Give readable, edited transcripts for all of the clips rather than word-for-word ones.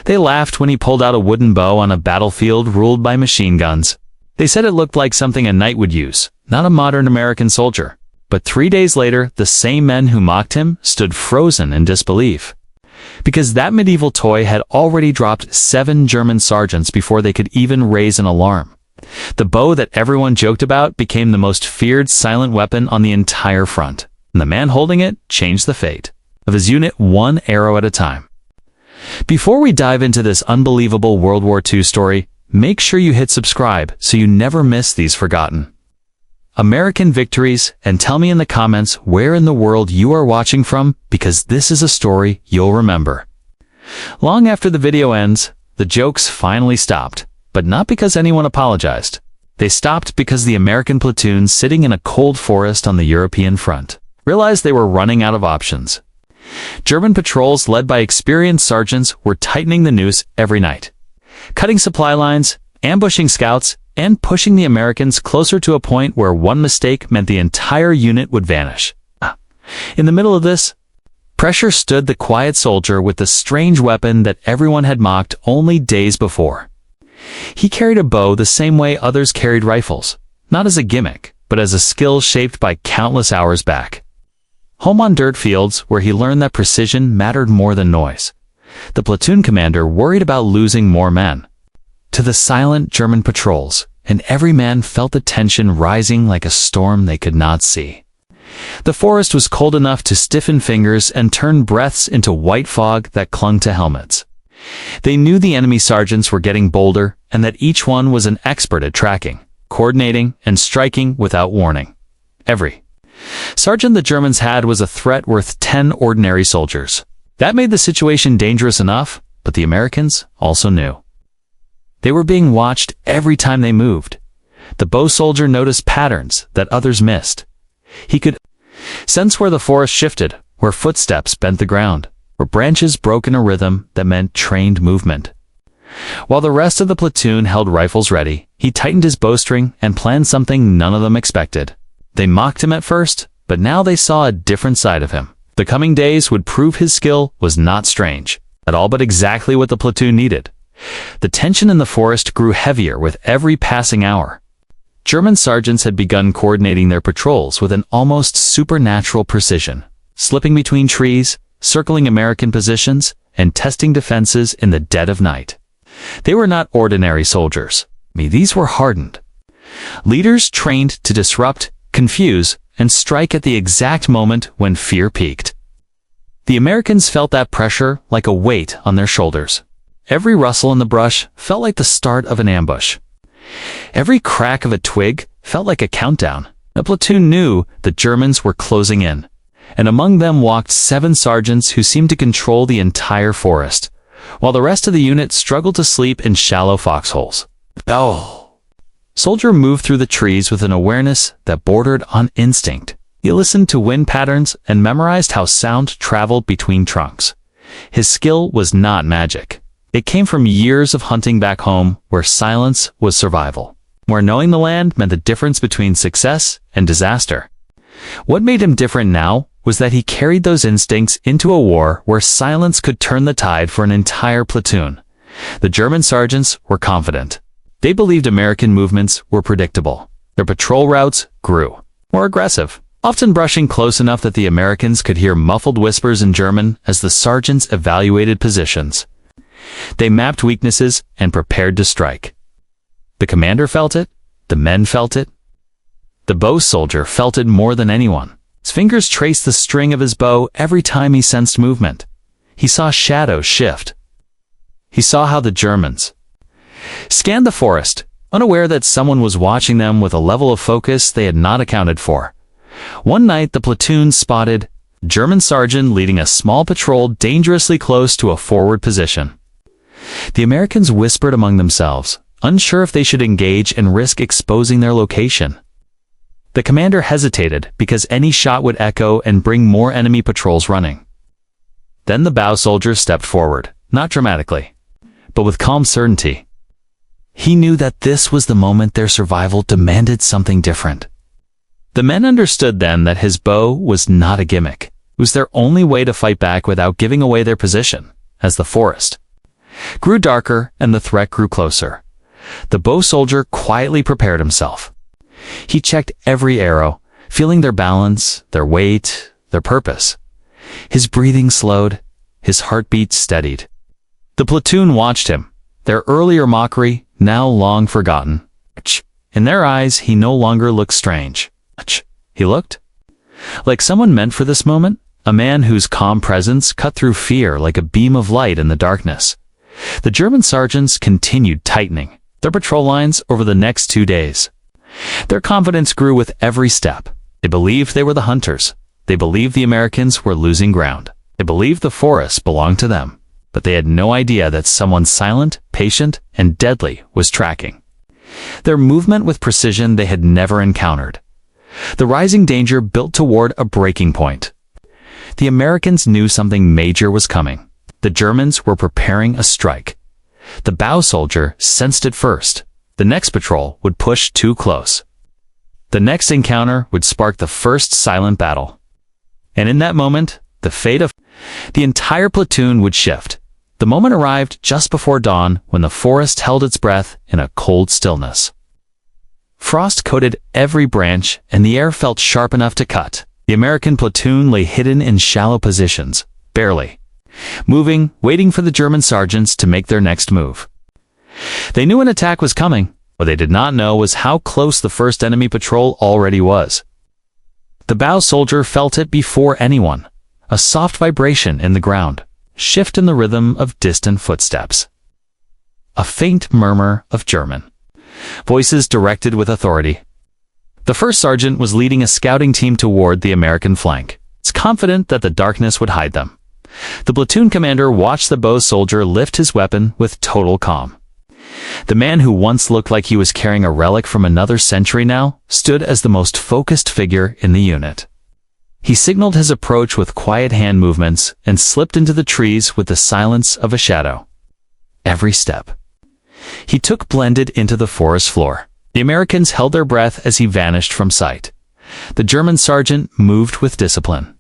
They laughed when he pulled out a wooden bow on a battlefield ruled by machine guns. They said it looked like something a knight would use, not a modern American soldier. But 3 days later, the same men who mocked him stood frozen in disbelief. Because that medieval toy had already dropped 7 German sergeants before they could even raise an alarm. The bow that everyone joked about became the most feared silent weapon on the entire front, and the man holding it changed the fate of his unit 1 arrow at a time. Before we dive into this unbelievable World War II story, make sure you hit subscribe so you never miss these forgotten American victories, and tell me in the comments where in the world you are watching from, because this is a story you'll remember. Long after the video ends, the jokes finally stopped, but not because anyone apologized. They stopped because the American platoon sitting in a cold forest on the European front realized they were running out of options. German patrols led by experienced sergeants were tightening the noose every night, cutting supply lines, ambushing scouts, and pushing the Americans closer to a point where one mistake meant the entire unit would vanish. In the middle of this pressure stood the quiet soldier with the strange weapon that everyone had mocked only days before. He carried a bow the same way others carried rifles, not as a gimmick, but as a skill shaped by countless hours back home on dirt fields where he learned that precision mattered more than noise. The platoon commander worried about losing more men to the silent German patrols, and every man felt the tension rising like a storm they could not see. The forest was cold enough to stiffen fingers and turn breaths into white fog that clung to helmets. They knew the enemy sergeants were getting bolder, and that each one was an expert at tracking, coordinating, and striking without warning. Every sergeant the Germans had was a threat worth 10 ordinary soldiers. That made the situation dangerous enough, but the Americans also knew they were being watched every time they moved. The bow soldier noticed patterns that others missed. He could sense where the forest shifted, where footsteps bent the ground, where branches broke in a rhythm that meant trained movement. While the rest of the platoon held rifles ready, he tightened his bowstring and planned something none of them expected. They mocked him at first, but now they saw a different side of him. The coming days would prove his skill was not strange, at all but exactly what the platoon needed. The tension in the forest grew heavier with every passing hour. German sergeants had begun coordinating their patrols with an almost supernatural precision, slipping between trees, circling American positions, and testing defenses in the dead of night. They were not ordinary soldiers. These were hardened leaders trained to disrupt, confuse, and strike at the exact moment when fear peaked. The Americans felt that pressure like a weight on their shoulders. Every rustle in the brush felt like the start of an ambush. Every crack of a twig felt like a countdown. The platoon knew the Germans were closing in, and among them walked 7 sergeants who seemed to control the entire forest, while the rest of the unit struggled to sleep in shallow foxholes. Soldier moved through the trees with an awareness that bordered on instinct. He listened to wind patterns and memorized how sound traveled between trunks. His skill was not magic. It came from years of hunting back home, where silence was survival, where knowing the land meant the difference between success and disaster. What made him different now was that he carried those instincts into a war where silence could turn the tide for an entire platoon. The German sergeants were confident. They believed American movements were predictable. Their patrol routes grew more aggressive, often brushing close enough that the Americans could hear muffled whispers in German as the sergeants evaluated positions. They mapped weaknesses and prepared to strike. The commander felt it. The men felt it. The bow soldier felt it more than anyone. His fingers traced the string of his bow every time he sensed movement. He saw shadows shift. He saw how the Germans scanned the forest, unaware that someone was watching them with a level of focus they had not accounted for. One night, the platoon spotted a German sergeant leading a small patrol dangerously close to a forward position. The Americans whispered among themselves, unsure if they should engage and risk exposing their location. The commander hesitated because any shot would echo and bring more enemy patrols running. Then the bow soldier stepped forward, not dramatically, but with calm certainty. He knew that this was the moment their survival demanded something different. The men understood then that his bow was not a gimmick. It was their only way to fight back without giving away their position, as the forest grew darker and the threat grew closer. The bow soldier quietly prepared himself. He checked every arrow, feeling their balance, their weight, their purpose. His breathing slowed, his heartbeat steadied. The platoon watched him, their earlier mockery now long forgotten. In their eyes, he no longer looked strange. He looked like someone meant for this moment, a man whose calm presence cut through fear like a beam of light in the darkness. The German sergeants continued tightening their patrol lines over the next 2 days. Their confidence grew with every step. They believed they were the hunters. They believed the Americans were losing ground. They believed the forest belonged to them. But they had no idea that someone silent, patient, and deadly was tracking their movement with precision they had never encountered. The rising danger built toward a breaking point. The Americans knew something major was coming. The Germans were preparing a strike. The bow soldier sensed it first. The next patrol would push too close. The next encounter would spark the first silent battle. And in that moment, the fate of the entire platoon would shift. The moment arrived just before dawn when the forest held its breath in a cold stillness. Frost coated every branch and the air felt sharp enough to cut. The American platoon lay hidden in shallow positions, barely moving, waiting for the German sergeants to make their next move. They knew an attack was coming. What they did not know was how close the first enemy patrol already was. The bow soldier felt it before anyone. A soft vibration in the ground, shift in the rhythm of distant footsteps. A faint murmur of German voices directed with authority. The first sergeant was leading a scouting team toward the American flank, confident that the darkness would hide them. The platoon commander watched the bow soldier lift his weapon with total calm. The man who once looked like he was carrying a relic from another century now stood as the most focused figure in the unit. He signaled his approach with quiet hand movements and slipped into the trees with the silence of a shadow. Every step he took blended into the forest floor. The Americans held their breath as he vanished from sight. The German sergeant moved with discipline.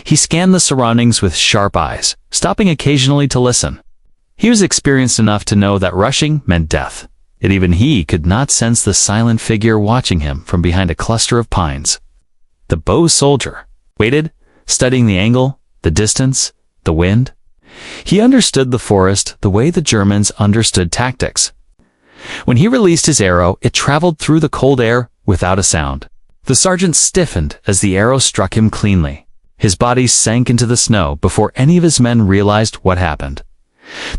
He scanned the surroundings with sharp eyes, stopping occasionally to listen. He was experienced enough to know that rushing meant death, yet even he could not sense the silent figure watching him from behind a cluster of pines. The bow soldier waited, studying the angle, the distance, the wind. He understood the forest the way the Germans understood tactics. When he released his arrow, it traveled through the cold air without a sound. The sergeant stiffened as the arrow struck him cleanly. His body sank into the snow before any of his men realized what happened.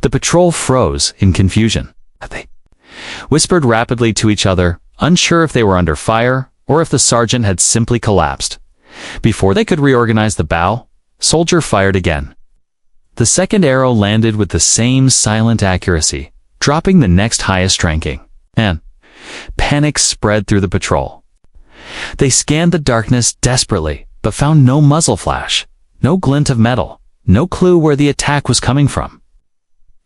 The patrol froze in confusion. They whispered rapidly to each other, unsure if they were under fire or if the sergeant had simply collapsed. Before they could reorganize the bow, soldier fired again. The second arrow landed with the same silent accuracy, dropping the next highest ranking. And panic spread through the patrol. They scanned the darkness desperately, but found no muzzle flash, no glint of metal, no clue where the attack was coming from.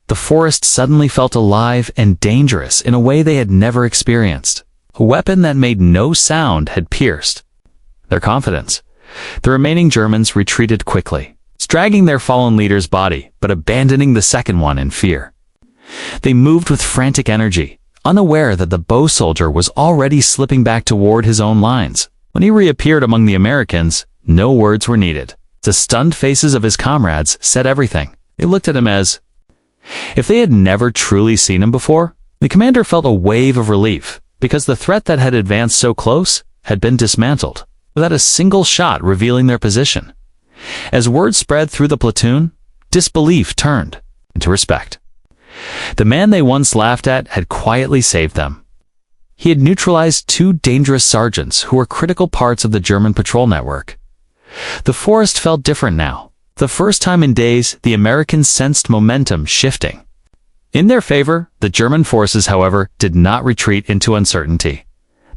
The forest suddenly felt alive and dangerous in a way they had never experienced. A weapon that made no sound had pierced their confidence. The remaining Germans retreated quickly, dragging their fallen leader's body, but abandoning the second one in fear. They moved with frantic energy, unaware that the bow soldier was already slipping back toward his own lines. When he reappeared among the Americans, no words were needed. The stunned faces of his comrades said everything. They looked at him as if they had never truly seen him before. The commander felt a wave of relief, because the threat that had advanced so close had been dismantled, without a single shot revealing their position. As word spread through the platoon, disbelief turned into respect. The man they once laughed at had quietly saved them. He had neutralized two dangerous sergeants who were critical parts of the German patrol network. The forest felt different now. The first time in days, the Americans sensed momentum shifting in their favor. The German forces, however, did not retreat into uncertainty.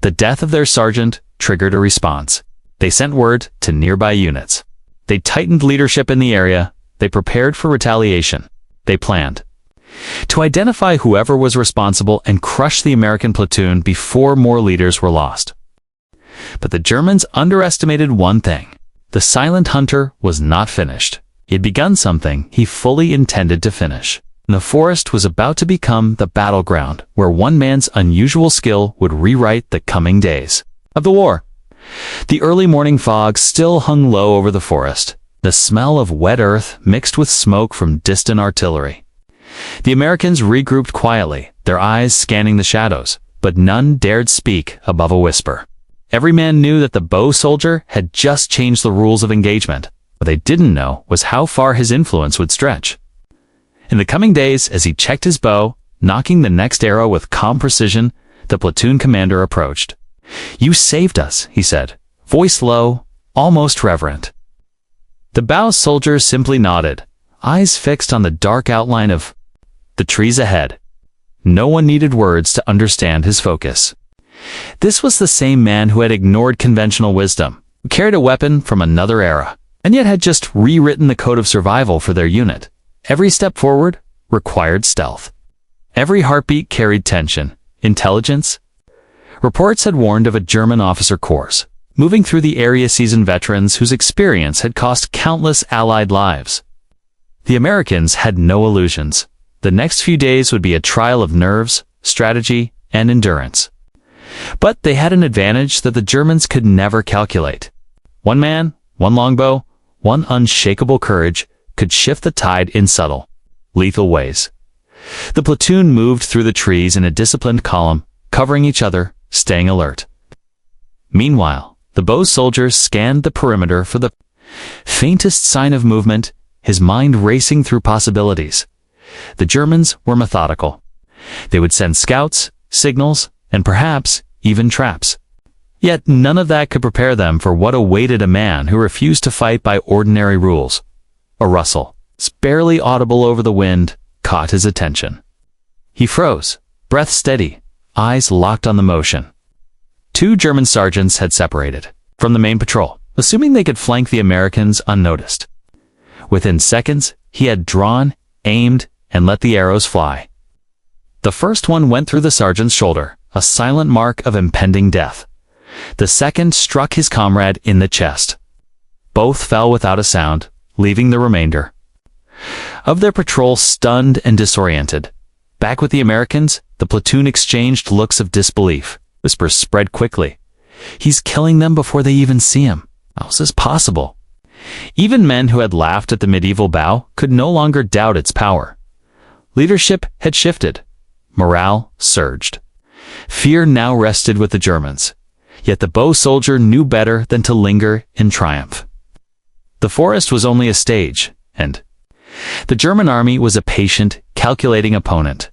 The death of their sergeant triggered a response. They sent word to nearby units. They tightened leadership in the area. They prepared for retaliation. They planned to identify whoever was responsible and crush the American platoon before more leaders were lost. But the Germans underestimated one thing. The silent hunter was not finished. He had begun something he fully intended to finish. The forest was about to become the battleground where one man's unusual skill would rewrite the coming days of the war. The early morning fog still hung low over the forest, the smell of wet earth mixed with smoke from distant artillery. The Americans regrouped quietly, their eyes scanning the shadows, but none dared speak above a whisper. Every man knew that the bow soldier had just changed the rules of engagement. What they didn't know was how far his influence would stretch. In the coming days, as he checked his bow, knocking the next arrow with calm precision, the platoon commander approached. "You saved us," he said, voice low, almost reverent. The bow soldier simply nodded, eyes fixed on the dark outline of the trees ahead. No one needed words to understand his focus. This was the same man who had ignored conventional wisdom, who carried a weapon from another era, and yet had just rewritten the code of survival for their unit. Every step forward required stealth. Every heartbeat carried tension, intelligence. Reports had warned of a German officer corps, moving through the area seasoned veterans whose experience had cost countless Allied lives. The Americans had no illusions. The next few days would be a trial of nerves, strategy, and endurance. But they had an advantage that the Germans could never calculate. One man, one longbow, one unshakable courage could shift the tide in subtle, lethal ways. The platoon moved through the trees in a disciplined column, covering each other, staying alert. Meanwhile, the bow soldier scanned the perimeter for the faintest sign of movement, his mind racing through possibilities. The Germans were methodical. They would send scouts, signals, and perhaps even traps. Yet none of that could prepare them for what awaited a man who refused to fight by ordinary rules. A rustle, barely audible over the wind, caught his attention. He froze, breath steady, eyes locked on the motion. Two German sergeants had separated from the main patrol, assuming they could flank the Americans unnoticed. Within seconds, he had drawn, aimed, and let the arrows fly. The first one went through the sergeant's shoulder, a silent mark of impending death. The second struck his comrade in the chest. Both fell without a sound, leaving the remainder of their patrol stunned and disoriented. Back with the Americans, the platoon exchanged looks of disbelief. Whispers spread quickly. "He's killing them before they even see him. How is this possible?" Even men who had laughed at the medieval bow could no longer doubt its power. Leadership had shifted. Morale surged. Fear now rested with the Germans. Yet the bow soldier knew better than to linger in triumph. The forest was only a stage, and the German army was a patient, calculating opponent.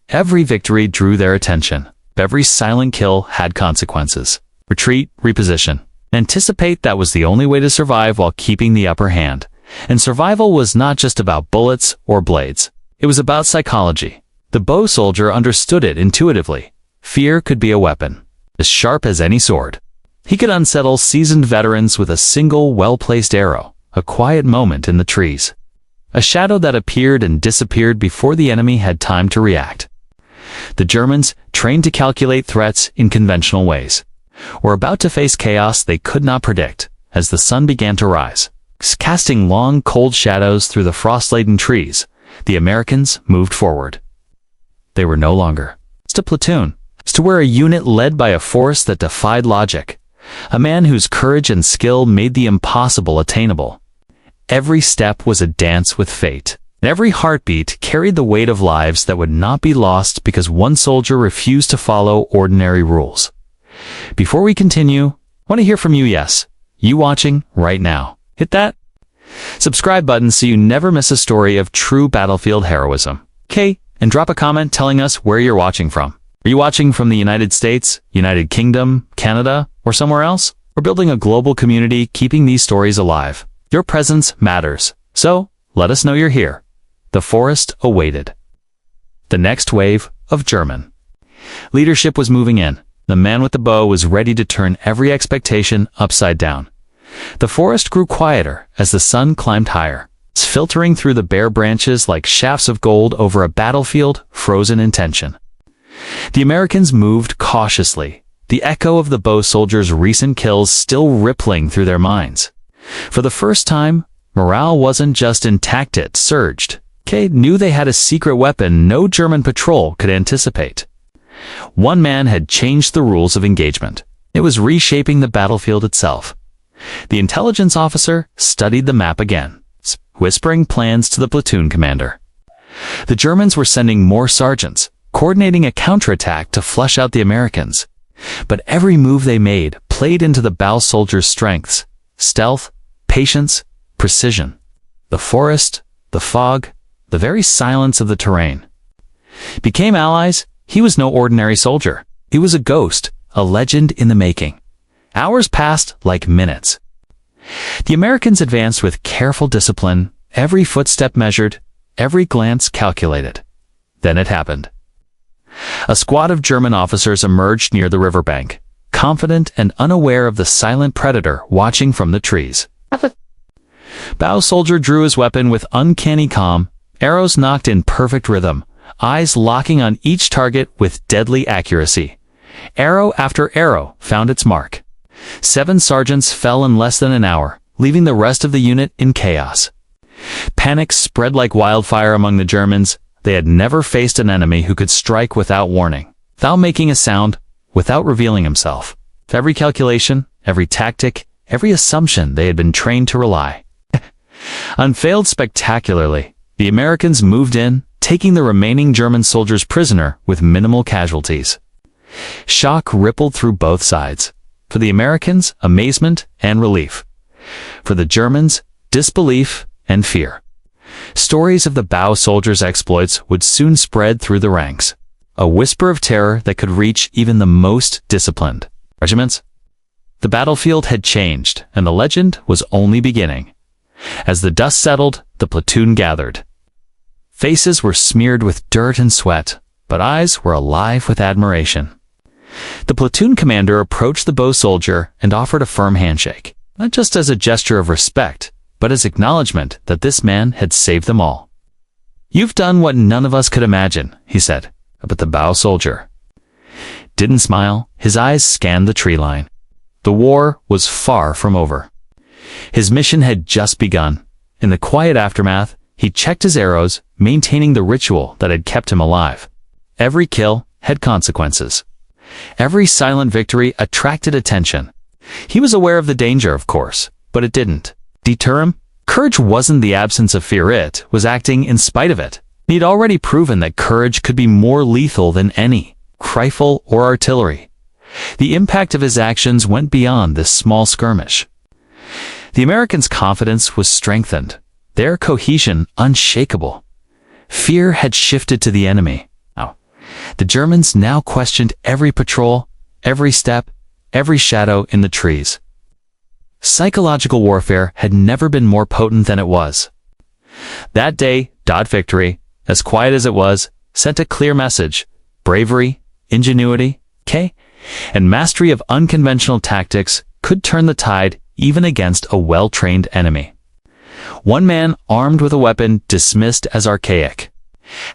Every victory drew their attention. Every silent kill had consequences. Retreat, reposition. Anticipate, that was the only way to survive while keeping the upper hand. And survival was not just about bullets or blades. It was about psychology. The bow soldier understood it intuitively. Fear could be a weapon, as sharp as any sword. He could unsettle seasoned veterans with a single well-placed arrow, a quiet moment in the trees, a shadow that appeared and disappeared before the enemy had time to react. The Germans, trained to calculate threats in conventional ways, were about to face chaos they could not predict as the sun began to rise. Casting long, cold shadows through the frost-laden trees, the Americans moved forward. They were no longer just a platoon, to where a unit led by a force that defied logic, a man whose courage and skill made the impossible attainable. Every step was a dance with fate, and every heartbeat carried the weight of lives that would not be lost because one soldier refused to follow ordinary rules. Before we continue, I want to hear from you. Yes, you watching right now. Hit that subscribe button so you never miss a story of true battlefield heroism. Okay, and drop a comment telling us where you're watching from. Are you watching from the United States, United Kingdom, Canada, or somewhere else? We're building a global community, keeping these stories alive. Your presence matters, so let us know you're here. The forest awaited the next wave of German leadership was moving in. The man with the bow was ready to turn every expectation upside down. The forest grew quieter as the sun climbed higher, filtering through the bare branches like shafts of gold over a battlefield frozen in tension. The Americans moved cautiously, the echo of the bow soldiers' recent kills still rippling through their minds. For the first time, morale wasn't just intact, it surged. knew they had a secret weapon no German patrol could anticipate. One man had changed the rules of engagement. It was reshaping the battlefield itself. The intelligence officer studied the map again, whispering plans to the platoon commander. The Germans were sending more sergeants, coordinating a counterattack to flush out the Americans. But every move they made played into the bow soldiers' strengths: stealth, patience, precision. The forest, the fog, the very silence of the terrain. Became allies, he was no ordinary soldier. He was a ghost, a legend in the making. Hours passed like minutes. The Americans advanced with careful discipline, every footstep measured, every glance calculated. Then it happened. A squad of German officers emerged near the riverbank, confident and unaware of the silent predator watching from the trees. Bow soldier drew his weapon with uncanny calm, arrows knocked in perfect rhythm, eyes locking on each target with deadly accuracy. Arrow after arrow found its mark. 7 sergeants fell in less than an hour, leaving the rest of the unit in chaos. Panic spread like wildfire among the Germans. They had never faced an enemy who could strike without warning, without making a sound, without revealing himself. Every calculation, every tactic, every assumption they had been trained to rely. Unfailed spectacularly, the Americans moved in, taking the remaining German soldiers prisoner with minimal casualties. Shock rippled through both sides. For the Americans, amazement and relief. For the Germans, disbelief and fear. Stories of the bow soldiers' exploits would soon spread through the ranks. A whisper of terror that could reach even the most disciplined regiments. The battlefield had changed, and the legend was only beginning. As the dust settled, the platoon gathered. Faces were smeared with dirt and sweat, but eyes were alive with admiration. The platoon commander approached the bow soldier and offered a firm handshake, not just as a gesture of respect, but as acknowledgement that this man had saved them all. "You've done what none of us could imagine," he said, but the bow soldier didn't smile. His eyes scanned the tree line. The war was far from over. His mission had just begun. In the quiet aftermath, he checked his arrows, maintaining the ritual that had kept him alive. Every kill had consequences. Every silent victory attracted attention. He was aware of the danger, of course, but it didn't deter him. Courage wasn't the absence of fear, it was acting in spite of it. He'd already proven that courage could be more lethal than any rifle or artillery. The impact of his actions went beyond this small skirmish. The Americans' confidence was strengthened, their cohesion unshakable. Fear had shifted to the enemy. The Germans now questioned every patrol, every step, every shadow in the trees. Psychological warfare had never been more potent than it was. That day, victory, as quiet as it was, sent a clear message: bravery, ingenuity, and mastery of unconventional tactics could turn the tide even against a well-trained enemy. One man, armed with a weapon dismissed as archaic,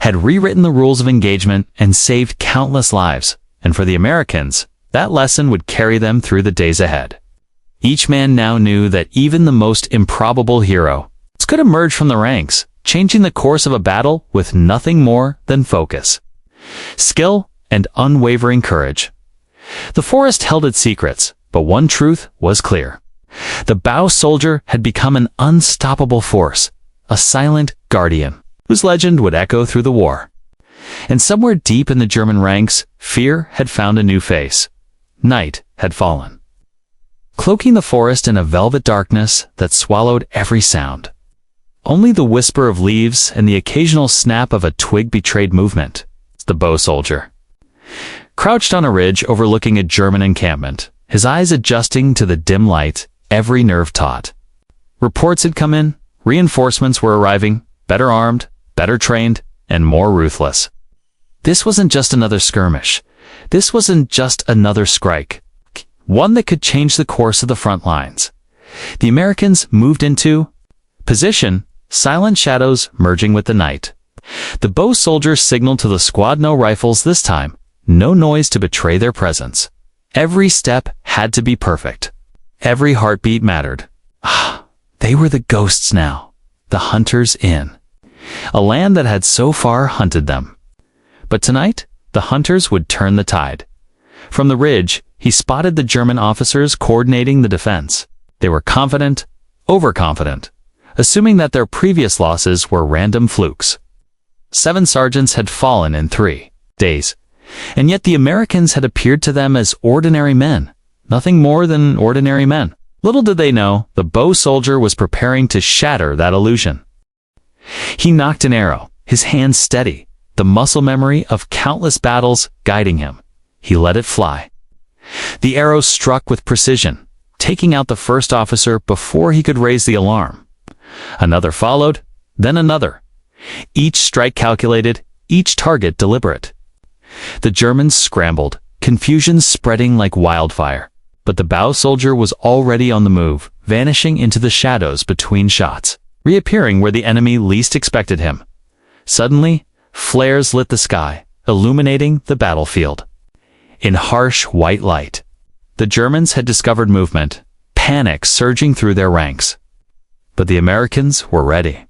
had rewritten the rules of engagement and saved countless lives, and for the Americans, that lesson would carry them through the days ahead. Each man now knew that even the most improbable hero could emerge from the ranks, changing the course of a battle with nothing more than focus, skill, and unwavering courage. The forest held its secrets, but one truth was clear. The bow soldier had become an unstoppable force, a silent guardian, whose legend would echo through the war. And somewhere deep in the German ranks, fear had found a new face. Night had fallen, cloaking the forest in a velvet darkness that swallowed every sound. Only the whisper of leaves and the occasional snap of a twig betrayed movement. The bow soldier crouched on a ridge overlooking a German encampment, his eyes adjusting to the dim light, every nerve taut. Reports had come in, reinforcements were arriving, better armed, better trained, and more ruthless. This wasn't just another skirmish. This wasn't just another strike. One that could change the course of the front lines. The Americans moved into position, silent shadows merging with the night. The bow soldiers signaled to the squad no rifles this time, no noise to betray their presence. Every step had to be perfect. Every heartbeat mattered. They were the ghosts now, the hunters in. a land that had so far hunted them. But tonight, the hunters would turn the tide. From the ridge, he spotted the German officers coordinating the defense. They were confident, overconfident, assuming that their previous losses were random flukes. 7 sergeants had fallen in 3 days, and yet the Americans had appeared to them as ordinary men, nothing more than ordinary men. Little did they know, the bow soldier was preparing to shatter that illusion. He knocked an arrow, his hand steady, the muscle memory of countless battles guiding him. He let it fly. The arrow struck with precision, taking out the first officer before he could raise the alarm. Another followed, then another. Each strike calculated, each target deliberate. The Germans scrambled, confusion spreading like wildfire. But the bow soldier was already on the move, vanishing into the shadows between shots, reappearing where the enemy least expected him. Suddenly, flares lit the sky, illuminating the battlefield. In harsh white light, the Germans had discovered movement, panic surging through their ranks. But the Americans were ready.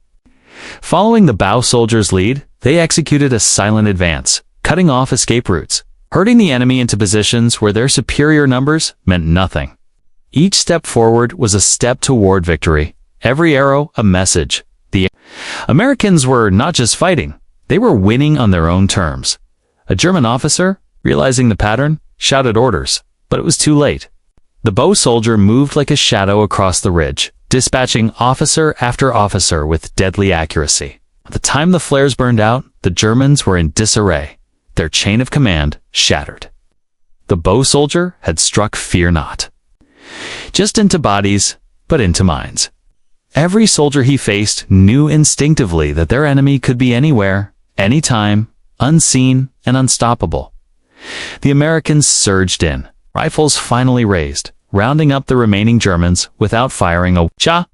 Following the bow soldier's lead, they executed a silent advance, cutting off escape routes, herding the enemy into positions where their superior numbers meant nothing. Each step forward was a step toward victory, every arrow a message. The Americans were not just fighting, they were winning on their own terms. A German officer, realizing the pattern, shouted orders, but it was too late. The bow soldier moved like a shadow across the ridge, dispatching officer after officer with deadly accuracy. By the time the flares burned out, the Germans were in disarray, their chain of command shattered. The bow soldier had struck fear not just into bodies, but into minds. Every soldier he faced knew instinctively that their enemy could be anywhere, anytime, unseen and unstoppable. The Americans surged in, rifles finally raised, rounding up the remaining Germans without firing a shot.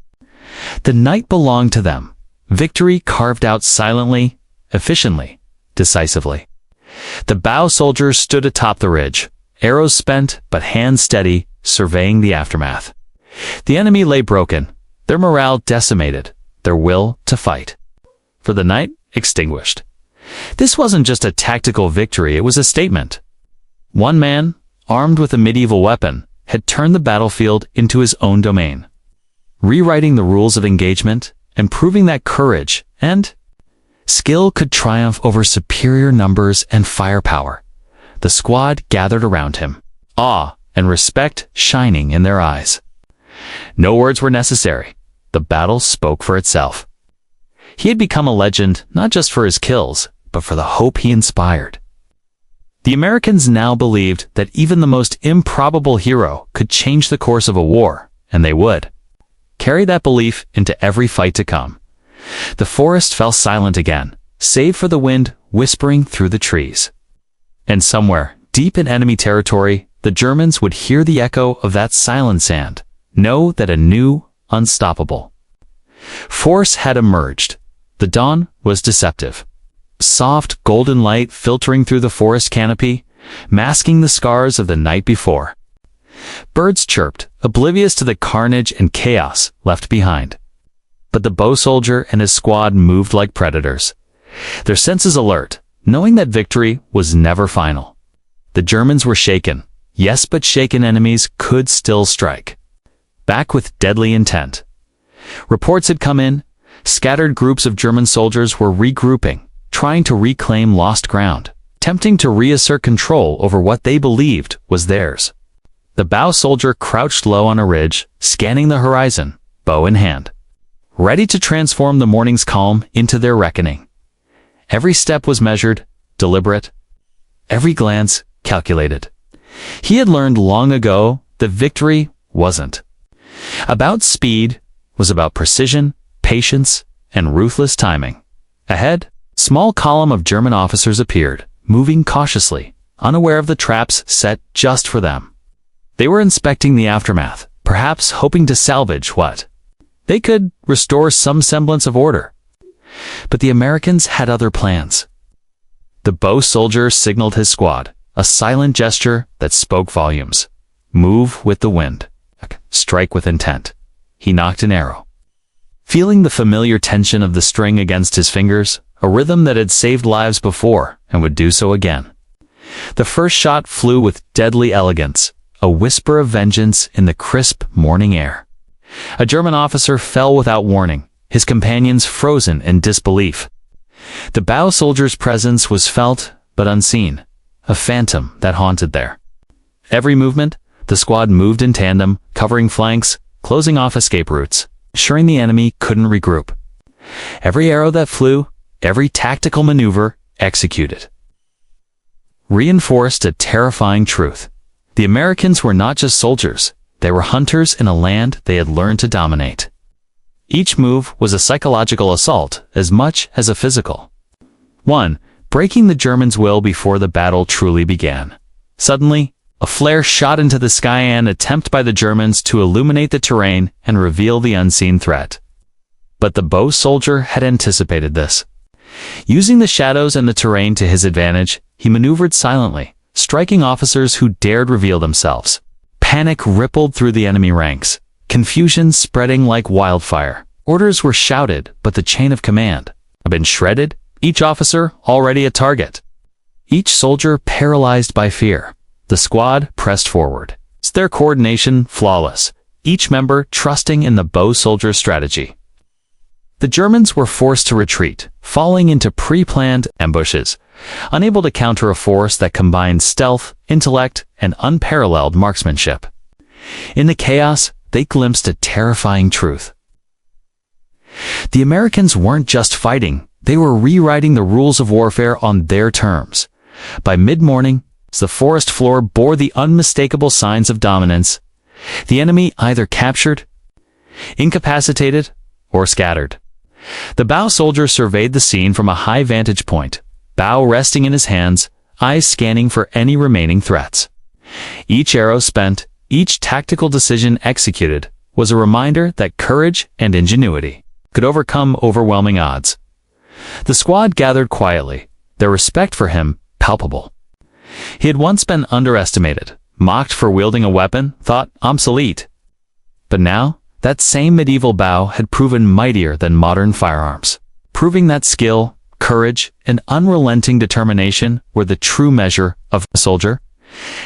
The night belonged to them. Victory carved out silently, efficiently, decisively. The bow soldiers stood atop the ridge, arrows spent but hands steady, surveying the aftermath. The enemy lay broken, their morale decimated, their will to fight. For the night, extinguished. This wasn't just a tactical victory, it was a statement. One man, armed with a medieval weapon, had turned the battlefield into his own domain, rewriting the rules of engagement and proving that courage and skill could triumph over superior numbers and firepower. The squad gathered around him, awe and respect shining in their eyes. No words were necessary. The battle spoke for itself. He had become a legend not just for his kills, but for the hope he inspired. The Americans now believed that even the most improbable hero could change the course of a war, and they would. Carry that belief into every fight to come. The forest fell silent again, save for the wind whispering through the trees. And somewhere, deep in enemy territory, the Germans would hear the echo of that silent sound, know that a new, unstoppable force had emerged. The dawn was deceptive. Soft, golden light filtering through the forest canopy, masking the scars of the night before. Birds chirped, oblivious to the carnage and chaos left behind. But the bow soldier and his squad moved like predators, their senses alert, knowing that victory was never final. The Germans were shaken. Yes, but shaken enemies could still strike back with deadly intent. Reports had come in. Scattered groups of German soldiers were regrouping, trying to reclaim lost ground, attempting to reassert control over what they believed was theirs. The bow soldier crouched low on a ridge, scanning the horizon, bow in hand, ready to transform the morning's calm into their reckoning. Every step was measured, deliberate, every glance calculated. He had learned long ago that victory wasn't about speed, was about precision, patience, and ruthless timing. Ahead, a small column of German officers appeared, moving cautiously, unaware of the traps set just for them. They were inspecting the aftermath, perhaps hoping to salvage what they could, restore some semblance of order. But the Americans had other plans. The bow soldier signaled his squad, a silent gesture that spoke volumes. Move with the wind. Strike with intent. He knocked an arrow. feeling the familiar tension of the string against his fingers, a rhythm that had saved lives before and would do so again. The first shot flew with deadly elegance, a whisper of vengeance in the crisp morning air. A German officer fell without warning, his companions frozen in disbelief. The bow soldier's presence was felt but unseen, a phantom that haunted there. Every movement, the squad moved in tandem, covering flanks, closing off escape routes, ensuring the enemy couldn't regroup. Every arrow that flew, every tactical maneuver executed, reinforced a terrifying truth. The Americans were not just soldiers, they were hunters in a land they had learned to dominate. Each move was a psychological assault as much as a physical one, breaking the Germans' will before the battle truly began. Suddenly, a flare shot into the sky, an attempt by the Germans to illuminate the terrain and reveal the unseen threat. But the bow soldier had anticipated this. Using the shadows and the terrain to his advantage, he maneuvered silently, striking officers who dared reveal themselves. Panic rippled through the enemy ranks, confusion spreading like wildfire. Orders were shouted, but the chain of command had been shredded, each officer already a target. Each soldier paralyzed by fear. The squad pressed forward, their coordination flawless, each member trusting in the bow soldier's strategy. The Germans were forced to retreat, falling into pre-planned ambushes, unable to counter a force that combined stealth, intellect, and unparalleled marksmanship. In the chaos, they glimpsed a terrifying truth. The Americans weren't just fighting, they were rewriting the rules of warfare on their terms. By mid-morning, the forest floor bore the unmistakable signs of dominance. The enemy either captured, incapacitated, or scattered. The bow soldier surveyed the scene from a high vantage point, bow resting in his hands, eyes scanning for any remaining threats. Each arrow spent, each tactical decision executed, was a reminder that courage and ingenuity could overcome overwhelming odds. The squad gathered quietly, their respect for him palpable. He had once been underestimated, mocked for wielding a weapon, thought obsolete. But now, that same medieval bow had proven mightier than modern firearms, proving that skill, courage, and unrelenting determination were the true measure of a soldier.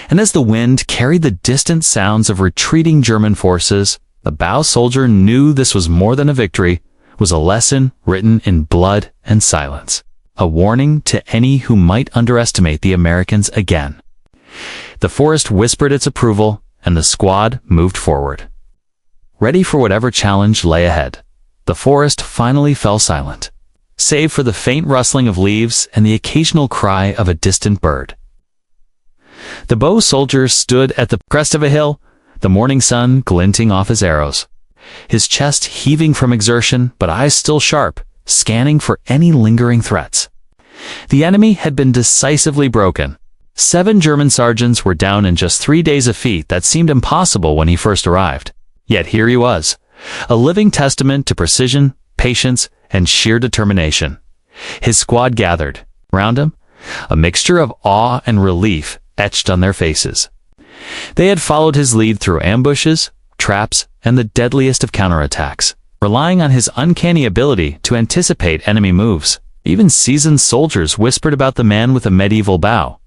And as the wind carried the distant sounds of retreating German forces, the bow soldier knew this was more than a victory, was a lesson written in blood and silence. A warning to any who might underestimate the Americans again. The forest whispered its approval, and the squad moved forward. Ready for whatever challenge lay ahead, the forest finally fell silent, save for the faint rustling of leaves and the occasional cry of a distant bird. The bow soldier stood at the crest of a hill, the morning sun glinting off his arrows, his chest heaving from exertion but eyes still sharp, scanning for any lingering threats. The enemy had been decisively broken. 7 German sergeants were down in just 3 days, a feat that seemed impossible when he first arrived. Yet here he was, a living testament to precision, patience, and sheer determination. His squad gathered around him, a mixture of awe and relief etched on their faces. They had followed his lead through ambushes, traps, and the deadliest of counterattacks, relying on his uncanny ability to anticipate enemy moves. Even seasoned soldiers whispered about the man with a medieval bow,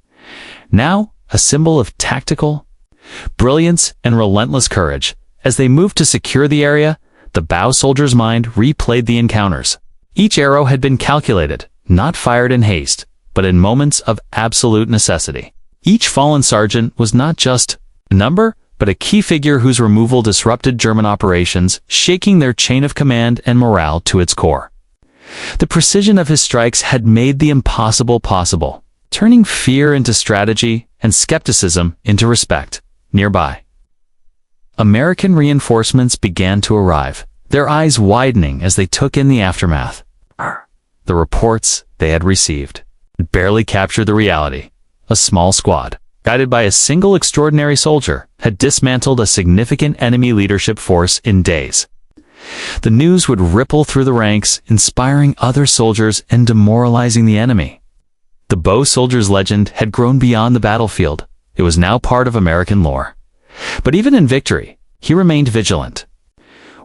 now a symbol of tactical brilliance and relentless courage. As they moved to secure the area, the bow soldier's mind replayed the encounters. Each arrow had been calculated, not fired in haste, but in moments of absolute necessity. Each fallen sergeant was not just a number, but a key figure whose removal disrupted German operations, shaking their chain of command and morale to its core. The precision of his strikes had made the impossible possible, turning fear into strategy and skepticism into respect. Nearby, American reinforcements began to arrive, their eyes widening as they took in the aftermath. The reports they had received barely captured the reality. A small squad, guided by a single extraordinary soldier, had dismantled a significant enemy leadership force in days. The news would ripple through the ranks, inspiring other soldiers and demoralizing the enemy. The bow soldier's legend had grown beyond the battlefield. It was now part of American lore. But even in victory, he remained vigilant.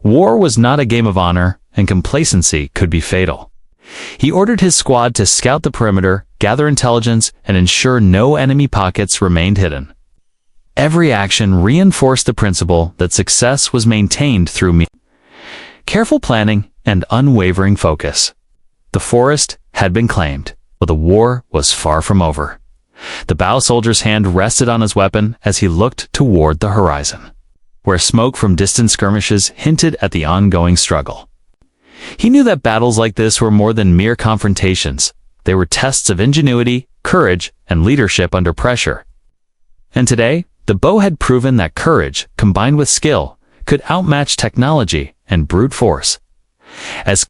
War was not a game of honor, and complacency could be fatal. He ordered his squad to scout the perimeter, gather intelligence, and ensure no enemy pockets remained hidden. Every action reinforced the principle that success was maintained through careful planning and unwavering focus. The forest had been claimed, but the war was far from over. The bow soldier's hand rested on his weapon as he looked toward the horizon, where smoke from distant skirmishes hinted at the ongoing struggle. He knew that battles like this were more than mere confrontations. They were tests of ingenuity, courage, and leadership under pressure. And today, the bow had proven that courage, combined with skill, could outmatch technology and brute force. As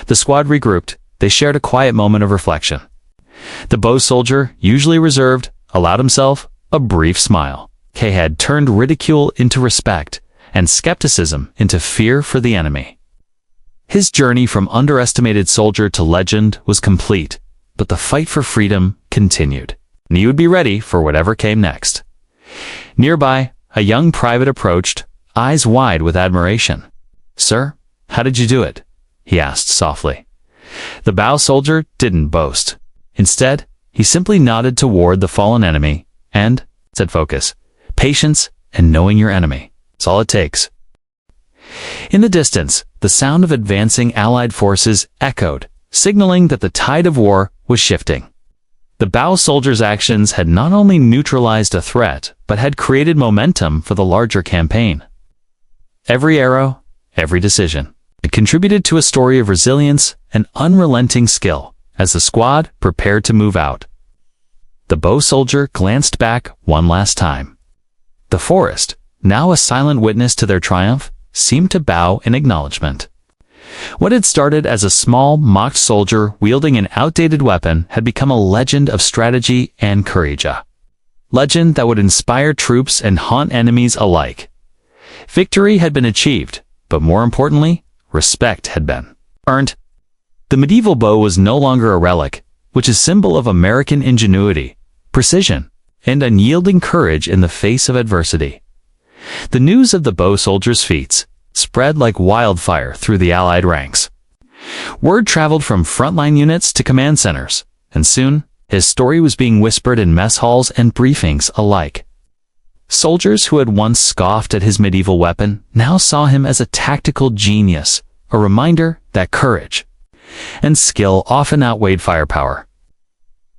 the squad regrouped, they shared a quiet moment of reflection. The bow soldier, usually reserved, allowed himself a brief smile. He had turned ridicule into respect and skepticism into fear for the enemy. His journey from underestimated soldier to legend was complete, but the fight for freedom continued, and he would be ready for whatever came next. Nearby, a young private approached, eyes wide with admiration. "Sir, how did you do it?" he asked softly. The bow soldier didn't boast. Instead, he simply nodded toward the fallen enemy and said, "Focus, patience, and knowing your enemy. That's all it takes." In the distance, the sound of advancing Allied forces echoed, signaling that the tide of war was shifting. The bow soldier's actions had not only neutralized a threat, but had created momentum for the larger campaign. Every arrow, every decision, it contributed to a story of resilience and unrelenting skill as the squad prepared to move out. The bow soldier glanced back one last time. The forest, now a silent witness to their triumph, seemed to bow in acknowledgement. What had started as a small, mocked soldier wielding an outdated weapon had become a legend of strategy and courage. A legend that would inspire troops and haunt enemies alike. Victory had been achieved, but more importantly, respect had been earned. The medieval bow was no longer a relic, which is symbol of American ingenuity, precision, and unyielding courage in the face of adversity. The news of the bow soldier's feats spread like wildfire through the Allied ranks. Word traveled from frontline units to command centers, and soon his story was being whispered in mess halls and briefings alike. Soldiers who had once scoffed at his medieval weapon now saw him as a tactical genius, a reminder that courage and skill often outweighed firepower.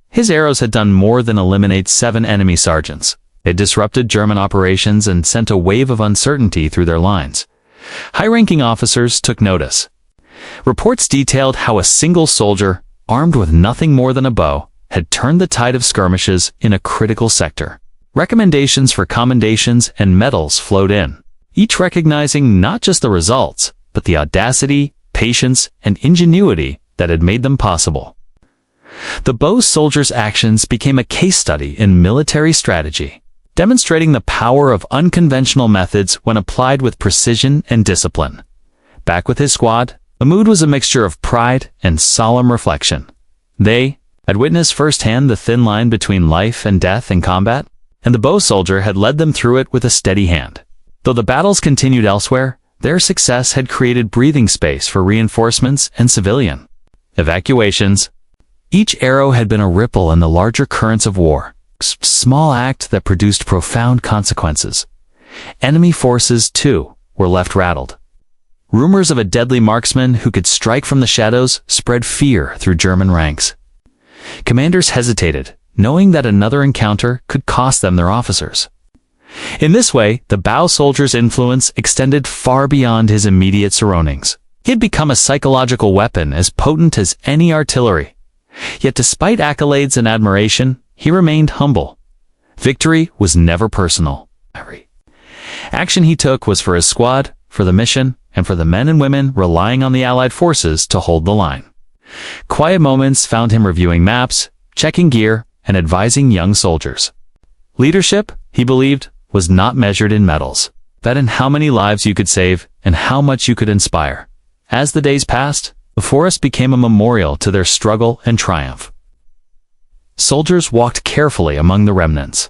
His arrows had done more than eliminate 7 enemy sergeants. They disrupted German operations and sent a wave of uncertainty through their lines. High-ranking officers took notice. Reports detailed how a single soldier, armed with nothing more than a bow, had turned the tide of skirmishes in a critical sector. Recommendations for commendations and medals flowed in, each recognizing not just the results, but the audacity, patience, and ingenuity that had made them possible. The bow soldier's actions became a case study in military strategy, demonstrating the power of unconventional methods when applied with precision and discipline. Back with his squad, the mood was a mixture of pride and solemn reflection. They had witnessed firsthand the thin line between life and death in combat, and the bow soldier had led them through it with a steady hand. Though the battles continued elsewhere, their success had created breathing space for reinforcements and civilian evacuations. Each arrow had been a ripple in the larger currents of war, a small act that produced profound consequences. Enemy forces, too, were left rattled. Rumors of a deadly marksman who could strike from the shadows spread fear through German ranks. Commanders hesitated, knowing that another encounter could cost them their officers. In this way, the bow soldier's influence extended far beyond his immediate surroundings. He had become a psychological weapon as potent as any artillery. Yet despite accolades and admiration, he remained humble. Victory was never personal. Every action he took was for his squad, for the mission, and for the men and women relying on the Allied forces to hold the line. Quiet moments found him reviewing maps, checking gear, and advising young soldiers. Leadership, he believed, was not measured in medals, but in how many lives you could save and how much you could inspire. As the days passed, the forest became a memorial to their struggle and triumph. Soldiers walked carefully among the remnants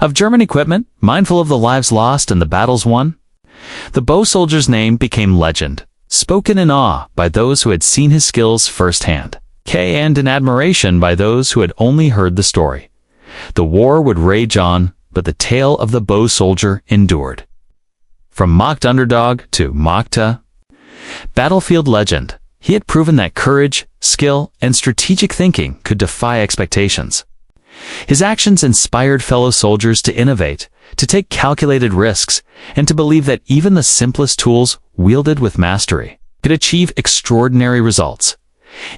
of German equipment, mindful of the lives lost and the battles won. The bow soldier's name became legend, spoken in awe by those who had seen his skills firsthand, and in admiration by those who had only heard the story. The war would rage on, but the tale of the bow soldier endured. From mocked underdog to mocked battlefield legend, he had proven that courage, skill, and strategic thinking could defy expectations. His actions inspired fellow soldiers to innovate, to take calculated risks, and to believe that even the simplest tools, wielded with mastery, could achieve extraordinary results.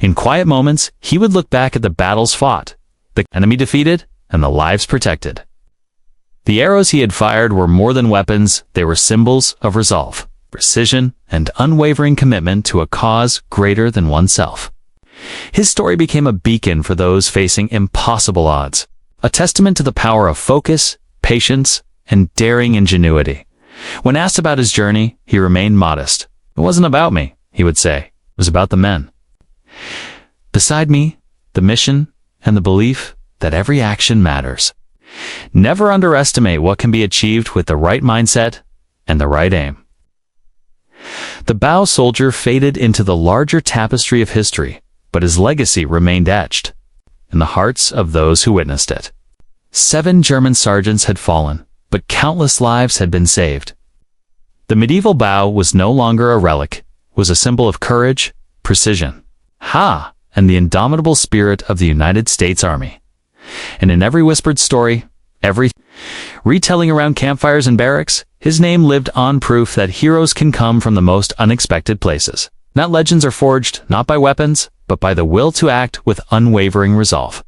In quiet moments, he would look back at the battles fought, the enemy defeated, and the lives protected. The arrows he had fired were more than weapons, they were symbols of resolve, precision, and unwavering commitment to a cause greater than oneself. His story became a beacon for those facing impossible odds, a testament to the power of focus, patience, and daring ingenuity. When asked about his journey, he remained modest. "It wasn't about me," he would say. "It was about the men beside me, the mission, and the belief that every action matters." Never underestimate what can be achieved with the right mindset and the right aim. The bow soldier faded into the larger tapestry of history, but his legacy remained etched in the hearts of those who witnessed it. 7 German sergeants had fallen, but countless lives had been saved. The medieval bow was no longer a relic, was a symbol of courage, precision, and the indomitable spirit of the United States Army. And in every whispered story, every retelling around campfires and barracks, his name lived on, proof that heroes can come from the most unexpected places. Not legends are forged, not by weapons, but by the will to act with unwavering resolve.